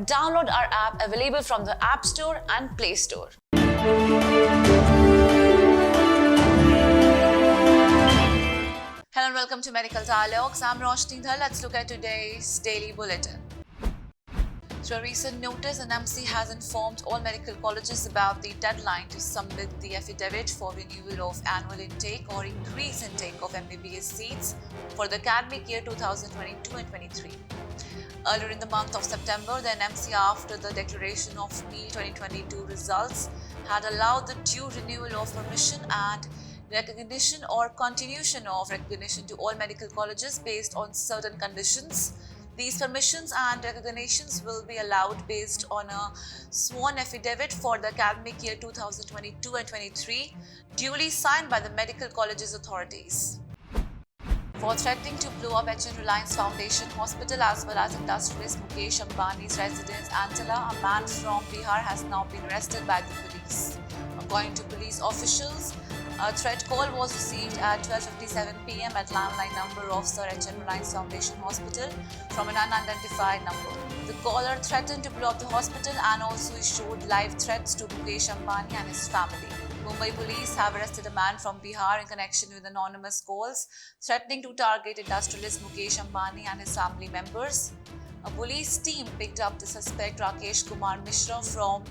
Download our app available from the App Store and Play Store. Hello and welcome to Medical Dialogues. I'm Roshni Dhar. Let's look at today's daily bulletin. Through a recent notice, an MC has informed all medical colleges about the deadline to submit the affidavit for renewal of annual intake or increase intake of MBBS seats for the academic year 2022 and 23. Earlier in the month of September, the NMC, after the declaration of NEEL 2022 results, had allowed the due renewal of permission and recognition or continuation of recognition to all medical colleges based on certain conditions. These permissions and recognitions will be allowed based on a sworn affidavit for the academic year 2022 and 23, duly signed by the medical colleges authorities. For threatening to blow up HMIS Reliance Foundation Hospital as well as industrialist Mukesh Ambani's residence Andhra, a man from Bihar has now been arrested by the police. According to police officials, a threat call was received at 12:57 p.m. at landline number of Sir HMIS Reliance Foundation Hospital from an unidentified number. The caller threatened to blow up the hospital and also issued live threats to Mukesh Ambani and his family. Mumbai police have arrested a man from Bihar in connection with anonymous calls threatening to target industrialist Mukesh Ambani and his family members. A police team picked up the suspect Rakesh Kumar Mishra from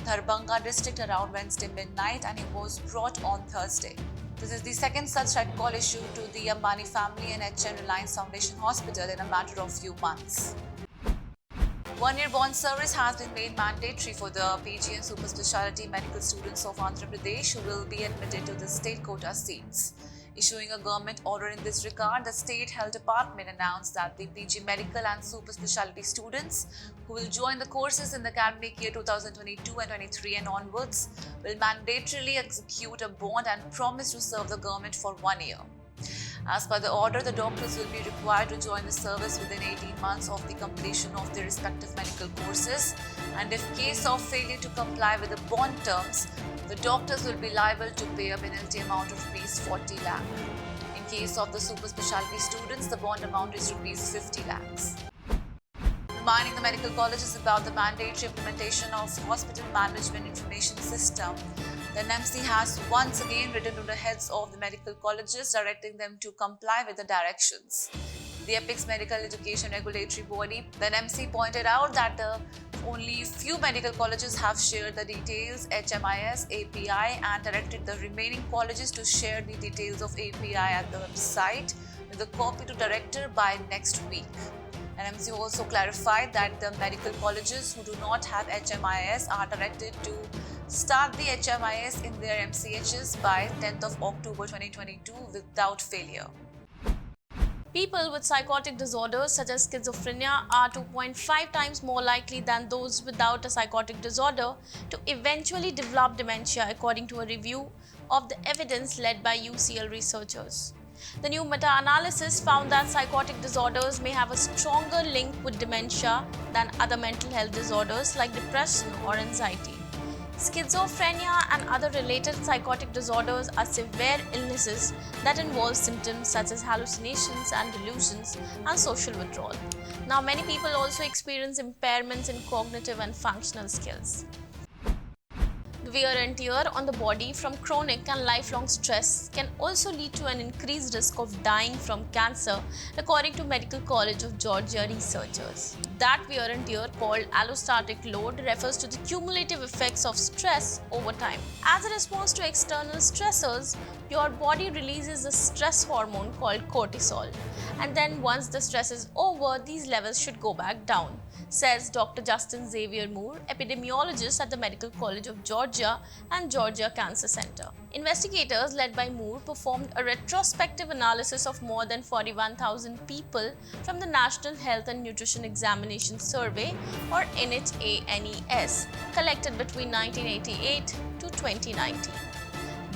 Darbhanga district around Wednesday midnight and he was brought on Thursday. This is the second such threat call issued to the Ambani family and HMIS Reliance Foundation Hospital in a matter of few months. One-year bond service has been made mandatory for the PG and super specialty medical students of Andhra Pradesh who will be admitted to the state quota seats. Issuing a government order in this regard, the State Health Department announced that the PG medical and super specialty students who will join the courses in the academic year 2022 and 23 and onwards will mandatorily execute a bond and promise to serve the government for 1 year. As per the order, the doctors will be required to join the service within 18 months of the completion of their respective medical courses, and if case of failure to comply with the bond terms, the doctors will be liable to pay a penalty amount of Rs 40 lakh. In case of the super specialty students, the bond amount is Rs 50 lakhs. Reminding the medical colleges about the mandatory implementation of Hospital Management Information System, the NMC has once again written to the heads of the medical colleges directing them to comply with the directions. The Apex Medical Education Regulatory Body, the NMC, pointed out that only few medical colleges have shared the details HMIS API and directed the remaining colleges to share the details of API at the website with a copy to director by next week. NMC also clarified that the medical colleges who do not have HMIS are directed to start the HMIS in their MCHs by 10th of October 2022 without failure. People with psychotic disorders such as schizophrenia are 2.5 times more likely than those without a psychotic disorder to eventually develop dementia, according to a review of the evidence led by UCL researchers. The new meta-analysis found that psychotic disorders may have a stronger link with dementia than other mental health disorders like depression or anxiety. Schizophrenia and other related psychotic disorders are severe illnesses that involve symptoms such as hallucinations and delusions and social withdrawal. Now, many people also experience impairments in cognitive and functional skills. The wear and tear on the body from chronic and lifelong stress can also lead to an increased risk of dying from cancer, according to Medical College of Georgia researchers. That wear and tear, called allostatic load, refers to the cumulative effects of stress over time. As a response to external stressors, your body releases a stress hormone called cortisol, and then once the stress is over, these levels should go back down, says Dr. Justin Xavier Moore, epidemiologist at the Medical College of Georgia and Georgia Cancer Center. Investigators led by Moore performed a retrospective analysis of more than 41,000 people from the National Health and Nutrition Examination Survey, or NHANES, collected between 1988 to 2019.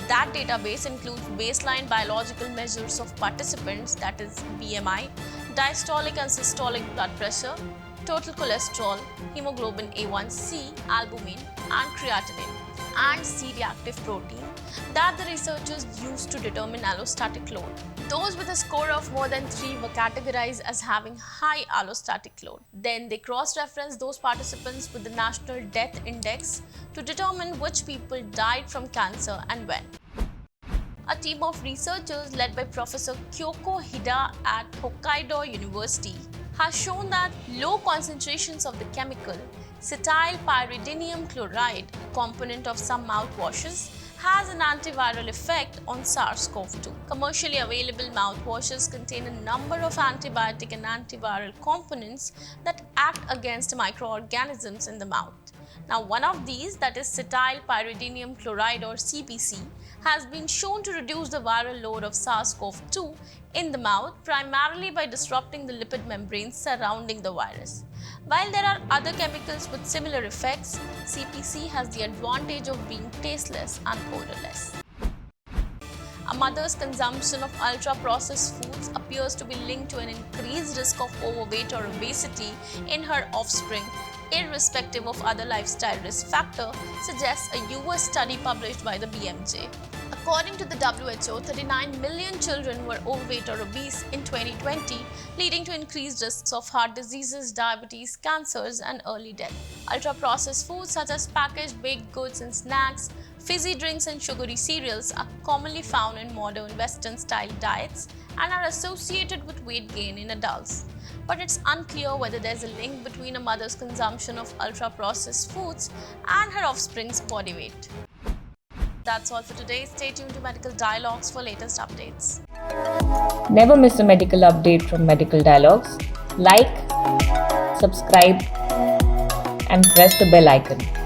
That database includes baseline biological measures of participants, that is BMI, diastolic and systolic blood pressure, total cholesterol, hemoglobin A1C, albumin, and creatinine, and C-reactive protein that the researchers used to determine allostatic load. Those with a score of more than 3 were categorized as having high allostatic load. Then they cross-referenced those participants with the National Death Index to determine which people died from cancer and when. A team of researchers led by Professor Kyoko Hida at Hokkaido University has shown that low concentrations of the chemical cetylpyridinium chloride, component of some mouthwashes, has an antiviral effect on SARS-CoV-2. Commercially available mouthwashes contain a number of antibiotic and antiviral components that act against microorganisms in the mouth. Now, one of these, that is cetylpyridinium chloride or CPC, has been shown to reduce the viral load of SARS-CoV-2 in the mouth, primarily by disrupting the lipid membranes surrounding the virus. While there are other chemicals with similar effects, CPC has the advantage of being tasteless and odorless. A mother's consumption of ultra-processed foods appears to be linked to an increased risk of overweight or obesity in her offspring, irrespective of other lifestyle risk factor, suggests a US study published by the BMJ. According to the WHO, 39 million children were overweight or obese in 2020, leading to increased risks of heart diseases, diabetes, cancers, and early death. Ultra-processed foods such as packaged baked goods and snacks, fizzy drinks, and sugary cereals are commonly found in modern Western-style diets and are associated with weight gain in adults. But it's unclear whether there's a link between a mother's consumption of ultra-processed foods and her offspring's body weight. That's all for today. Stay tuned to Medical Dialogues for latest updates. Never miss a medical update from Medical Dialogues. Like, subscribe, and press the bell icon.